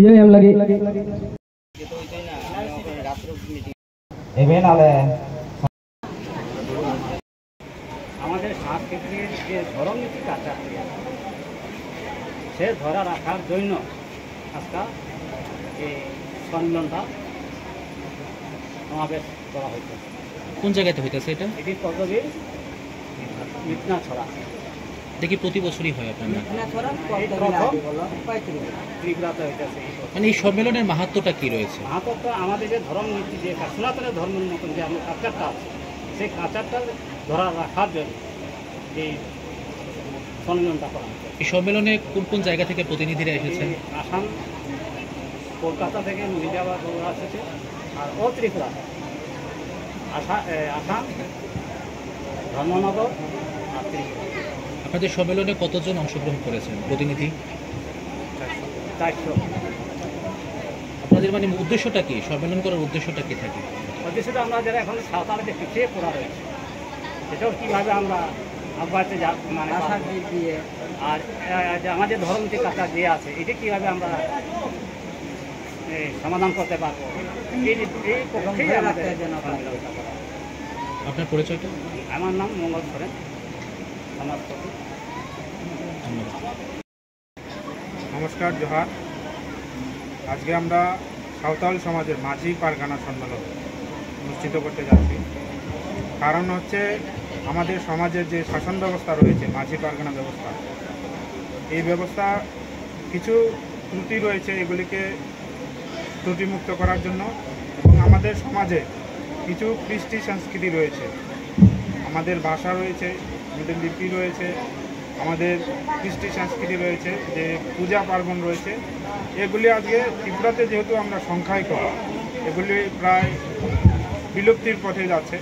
ये हम लगे আমাদের সাংস্কৃতিক যে ধর্মনীতি কালচার সে ধরা রাখার জন্য আজকাল এই সম্মেলনটা সমাবেশ করা হয়েছে। কোন জায়গাতে হইতেছে এটা? এটি পদবী মিটনা ছড়া। দেখি প্রতি বছরই হয় আপনার ত্রিপুরাতে হইতেছে। মানে এই সম্মেলনের মাহাত্ম্যটা কি রয়েছে? মাহাত্ম্য আমাদের যে ধর্মনীতি যে সনাতনের ধর্মের মতন যে আমাদের কালচারটা আছে সেই কালচারটা ধরা রাখার জন্য এই সম্মেলনটা করা হয়েছে। এই সম্মেলনে কোন কোন জায়গা থেকে প্রতিনিধিরা এসেছেন? আসাম, কলকাতা থেকে মুর্শিদাবাদ এসেছে, আর ও ত্রিপুরা, আসাম, ধর্মনগর আর ত্রিপুরা। আপনাদের সম্মেলনে কতজন অংশগ্রহণ করেছেন প্রতিনিধি? 400। আপনাদের মানে উদ্দেশ্যটা কি, সম্মেলন করার উদ্দেশ্যটা কি থাকে? উদ্দেশ্যটা আমরা যারা এখন সাঁওতালে যে পিছিয়ে পড়া রয়েছে সেটাও কীভাবে আমরা আব্বাতে মানে দিয়ে আর আমাদের ধর্মনীতি কালচার যে আছে এটি কীভাবে আমরা সমাধান করতে পারবো এই পক্ষেই আমাদের। আপনার পরিচয়টা? আমার নাম মঙ্গল সোরেন, সমাজপতি। নমস্কার, জোহার। আজকে আমরা সাঁওতাল সমাজের মাঝি পারগানা সম্মেলন অনুষ্ঠিত করতে যাচ্ছি। কারণ হচ্ছে আমাদের সমাজের যে শাসন ব্যবস্থা রয়েছে, মাঝি পারগানা ব্যবস্থা, এই ব্যবস্থা কিছু ত্রুটি রয়েছে, এগুলিকে ত্রুটিমুক্ত করার জন্য। এবং আমাদের সমাজে কিছু কৃষ্টি সংস্কৃতি রয়েছে, আমাদের ভাষা রয়েছে, আমাদের লিপি রয়েছে, আমাদের কৃষ্টি সংস্কৃতি রয়েছে, যে পূজা পার্বণ রয়েছে, এগুলি আজকে ত্রিপুরাতে যেহেতু আমরা সংখ্যায় কম, এগুলি প্রায় বিলুপ্তির পথে যাচ্ছে।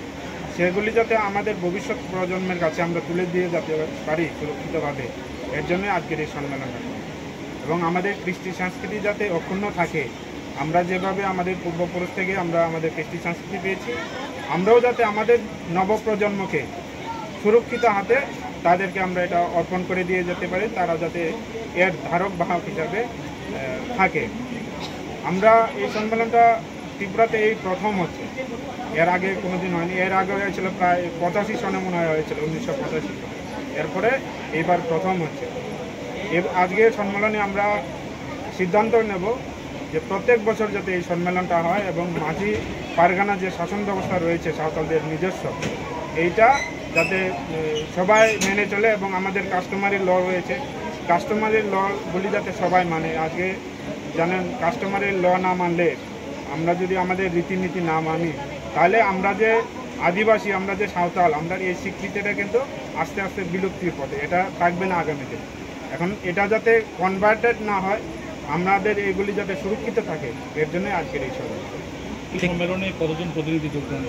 সেগুলি যাতে আমাদের ভবিষ্যৎ প্রজন্মের কাছে আমরা তুলে দিয়ে যেতে পারি সুরক্ষিতভাবে, এর জন্য আজকের এই সম্মেলনটা। এবং আমাদের কৃষ্টি সংস্কৃতি যাতে অক্ষুণ্ণ থাকে, আমরা যেভাবে আমাদের পূর্বপুরুষ থেকে আমরা আমাদের কৃষ্টি সংস্কৃতি পেয়েছি, আমরাও যাতে আমাদের নবপ্রজন্মকে সুরক্ষিত হাতে তাদেরকে আমরা এটা অর্পণ করে দিয়ে যেতে পারি, তারা যাতে এর ধারক বাহক হিসাবে থাকে। আমরা এই সম্মেলনটা ত্রিপুরাতে এই প্রথম হচ্ছে, এর আগে কোনোদিন হয়নি। এর আগে হয়েছিল প্রায় 85 সনে মনে হয় হয়েছিল, 1985 সনে। এরপরে এইবার প্রথম হচ্ছে। আজকের সম্মেলনে আমরা সিদ্ধান্ত নেব যে প্রত্যেক বছর যাতে এই সম্মেলনটা হয় এবং মাঝি পারগানা যে শাসন ব্যবস্থা রয়েছে সাঁওতালদের নিজস্ব, এইটা যাতে সবাই মেনে চলে। এবং আমাদের কাস্টমারি ল রয়েছে, কাস্টমারি লগুলি যাতে সবাই মানে। আজকে জানেন, কাস্টমারি ল না মানলে, আমরা যদি আমাদের রীতিনীতি না মানি, তাহলে আমরা যে আদিবাসী, আমরা যে সাঁওতাল, আমরা এই স্বীকৃতিটা কিন্তু আস্তে আস্তে বিলুপ্তির পথে, এটা থাকবে না আগামীতে। এখন এটা যাতে কনভার্টেড না হয়, আমাদের এগুলি যাতে সুরক্ষিত থাকে, এর জন্য আজকের এই সম্মেলনে কতজন প্রতিনিধি যোগদান?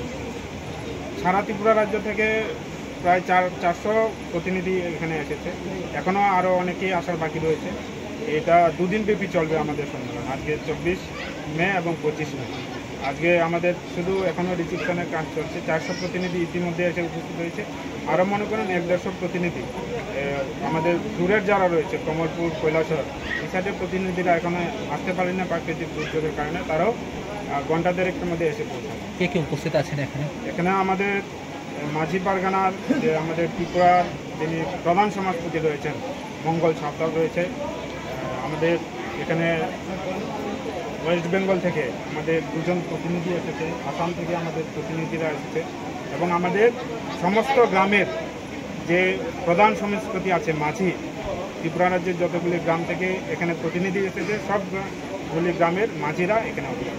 সারা ত্রিপুরা রাজ্য থেকে প্রায় 400 প্রতিনিধি এখানে এসেছে। এখনও আরও অনেকেই আসার বাকি রয়েছে। এটা 2 দিন ব্যাপী চলবে আমাদের সম্মেলন। আজকে 24 মে এবং 25 মে। আজকে আমাদের শুধু এখনও রিসিপশনের কাজ চলছে। 400 প্রতিনিধি ইতিমধ্যে এসে উপস্থিত হয়েছে। আরও মনে করেন 150 প্রতিনিধি আমাদের দূরের যারা রয়েছে, কমলপুর, কৈলাসহর, এই সাইডের প্রতিনিধিরা এখনো আসতে পারেন না প্রাকৃতিক দুর্যোগের কারণে। তারাও ঘন্টা দেড়েকের মধ্যে এসে পৌঁছাবে। কে কে উপস্থিত আছেন এখানে? এখানে আমাদের মাঝি পারগানার যে আমাদের ত্রিপুরার যিনি প্রধান সমাজপতি রয়েছেন, মঙ্গল সাঁওতাল রয়েছে। আমাদের এখানে ওয়েস্ট বেঙ্গল থেকে আমাদের 2 জন প্রতিনিধি এসেছে, আসাম থেকে আমাদের প্রতিনিধিরা এসেছে। এবং আমাদের সমস্ত গ্রামের যে প্রধান সমাজপতি আছে মাঝি, ত্রিপুরা রাজ্যের যতগুলি গ্রাম থেকে এখানে প্রতিনিধি এসেছে, সবগুলি গ্রামের মাঝিরা এখানে উপস্থিত।